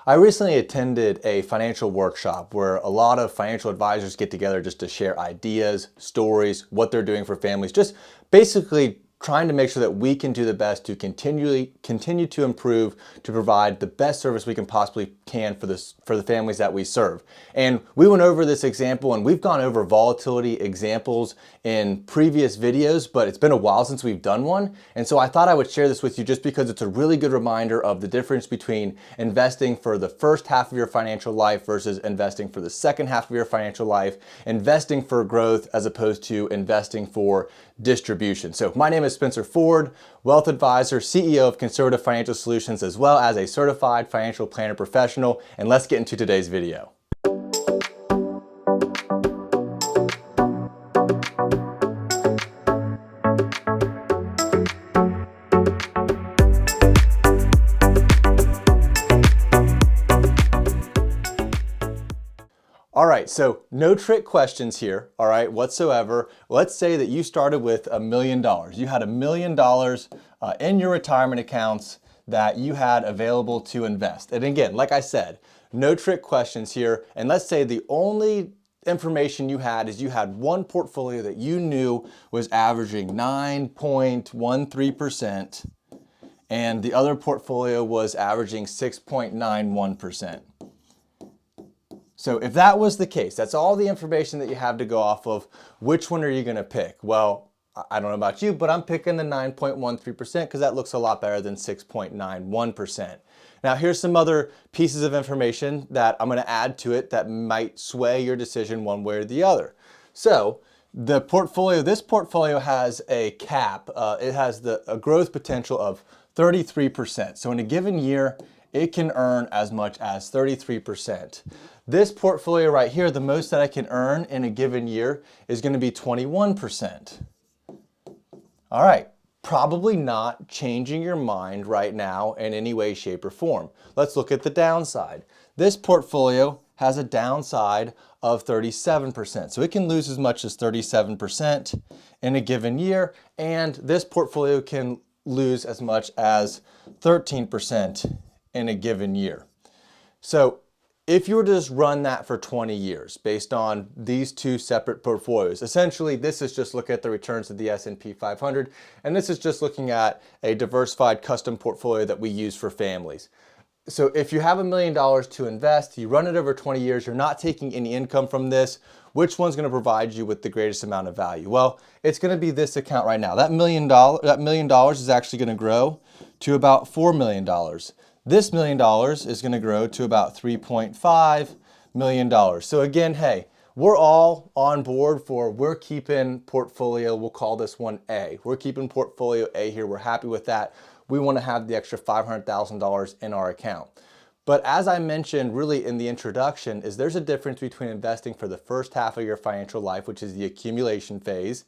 I recently attended a financial workshop where a lot of financial advisors get together just to share ideas, stories, what they're doing for families, just basically trying to make sure that we can do the best to continue to improve, to provide the best service we can possibly can for the families that we serve. And we went over this example, and we've gone over volatility examples in previous videos, but it's been a while since we've done one. And so I thought I would share this with you just because it's a really good reminder of the difference between investing for the first half of your financial life versus investing for the second half of your financial life, investing for growth as opposed to investing for distribution. So my name is Spencer Ford, wealth advisor, CEO of Conservative Financial Solutions, as well as a certified financial planner professional. And let's get into today's video. All right, so no trick questions here, all right, whatsoever. Let's say that you started with $1 million. You had $1 million in your retirement accounts that you had available to invest. And again, like I said, no trick questions here. And let's say the only information you had is you had one portfolio that you knew was averaging 9.13%, and the other portfolio was averaging 6.91%. So if that was the case, that's all the information that you have to go off of, which one are you going to pick? Well, I don't know about you, but I'm picking the 9.13% because that looks a lot better than 6.91%. Now here's some other pieces of information that I'm going to add to it that might sway your decision one way or the other. So this portfolio has a cap. It has a growth potential of 33%. So in a given year, it can earn as much as 33%. This portfolio right here, the most that I can earn in a given year is going to be 21%. All right, probably not changing your mind right now in any way, shape, or form. Let's look at the downside. This portfolio has a downside of 37%. So it can lose as much as 37% in a given year, and this portfolio can lose as much as 13% in a given year. So if you were to just run that for 20 years based on these two separate portfolios, essentially this is just looking at the returns of the S&P 500, and this is just looking at a diversified custom portfolio that we use for families. So if you have $1 million to invest, you run it over 20 years, you're not taking any income from this, which one's going to provide you with the greatest amount of value? Well, it's going to be this account right now. That $1 million is actually going to grow to about $4 million. This $1 million is going to grow to about $3.5 million. So again, hey, we're all on board we're keeping portfolio, we'll call this one A. We're keeping portfolio A here. We're happy with that. We want to have the extra $500,000 in our account. But as I mentioned really in the introduction, there's a difference between investing for the first half of your financial life, which is the accumulation phase,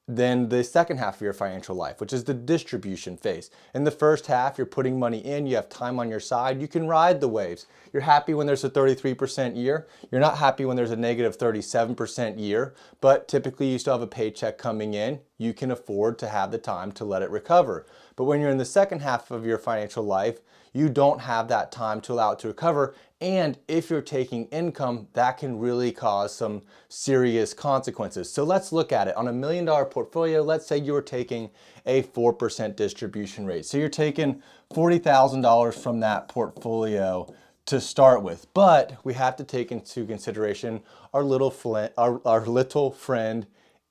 then the second half of your financial life, which is the distribution phase. In the first half, you're putting money in, you have time on your side, you can ride the waves. You're happy when there's a 33% year. You're not happy when there's a negative 37% year, but typically you still have a paycheck coming in. You can afford to have the time to let it recover. But when you're in the second half of your financial life, you don't have that time to allow it to recover. And if you're taking income, that can really cause some serious consequences. So let's look at it. On $1 million portfolio, let's say you were taking a 4% distribution rate. So you're taking $40,000 from that portfolio to start with. But we have to take into consideration our little friend,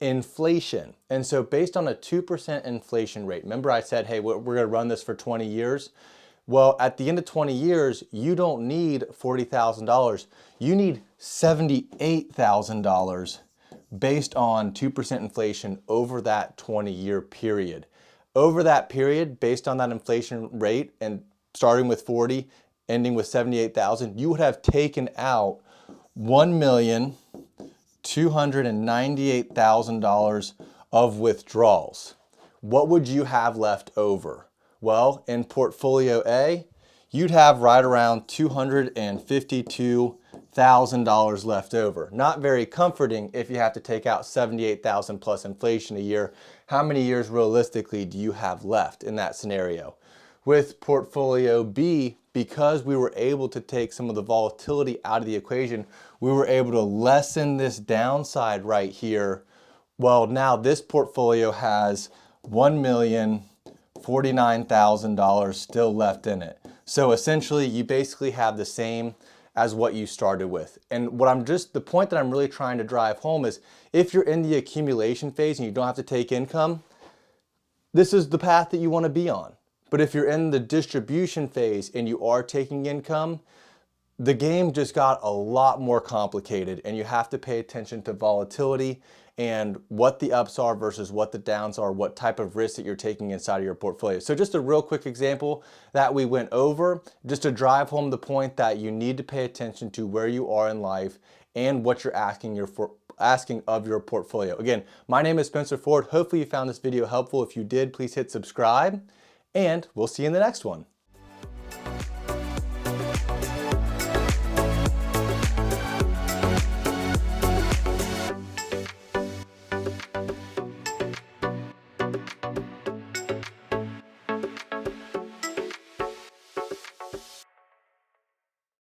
inflation. And so based on a 2% inflation rate, remember I said, hey, we're going to run this for 20 years. Well, at the end of 20 years, you don't need $40,000. You need $78,000 based on 2% inflation over that 20-year period. Over that period, based on that inflation rate and starting with 40, ending with 78,000, you would have taken out $1,298,000 of withdrawals. What would you have left over? Well, in portfolio A, you'd have right around $252,000 left over. Not very comforting if you have to take out $78,000 plus inflation a year. How many years realistically do you have left in that scenario? With portfolio B, because we were able to take some of the volatility out of the equation, we were able to lessen this downside right here. Well, now this portfolio has $1,049,000 still left in it. So essentially, you basically have the same as what you started with. And the point that I'm really trying to drive home is, if you're in the accumulation phase and you don't have to take income, this is the path that you want to be on. But if you're in the distribution phase and you are taking income, the game just got a lot more complicated, and you have to pay attention to volatility and what the ups are versus what the downs are, what type of risk that you're taking inside of your portfolio. So just a real quick example that we went over, just to drive home the point that you need to pay attention to where you are in life and what you're asking of your portfolio. Again, my name is Spencer Ford. Hopefully you found this video helpful. If you did, please hit subscribe, and we'll see you in the next one.